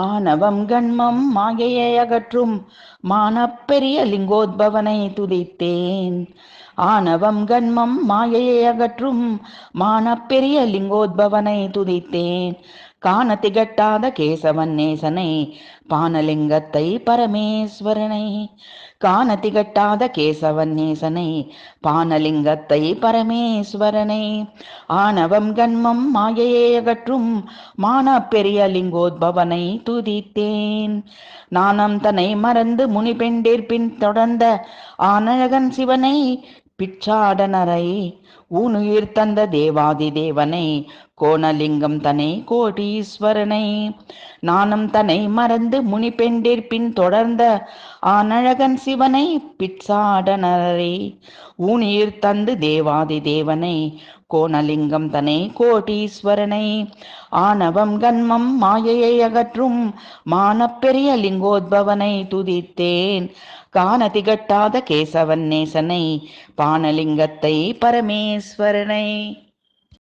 ஆணவம் கண்மம் மாயையை அகற்றும் மானப்பெரிய லிங்கோத்பவனை துதித்தேன். ஆணவம் கண்மம் மாயையை அகற்றும் மானப்பெரிய லிங்கோத்பவனை துதித்தேன். காண திகட்டாத கேசவன் நேசனை பானலிங்கத்தை பரமேஸ்வரனை. காண திகட்டாத கேசவன் நேசனை பானலிங்கத்தை பரமேஸ்வரனை. ஆணவம் கண்மம் மாயையை அகற்றும் மானப்பெரிய லிங்கோத்பவனை துதித்தேன். நாணம் தன்னை மறந்து முனி பெண்டிர் பின் தொடர்ந்த ஆனழகன் சிவனை பிச்சாடனரை ஊனுயிர் தந்த தேவாதி தேவனை கோணலிங்கம் தனை கோடீஸ்வரனை. நாணம் தன்னை மறந்து முனி பெண்டிர் பின் தொடர்ந்த ஆனழகன் சிவனை பிச்சாடனரை ஊனுயிர் தந்து தேவாதி தேவனை கோணலிங்கம் தனை கோடீஸ்வரனை. ஆணவம் கண்மம் மாயையை அகற்றும் மானப்பெரிய லிங்கோத்பவனை துதித்தேன். காண திகட்டாத கேசவன் நேசனை பானலிங்கத்தை பரமேஸ்வரனை.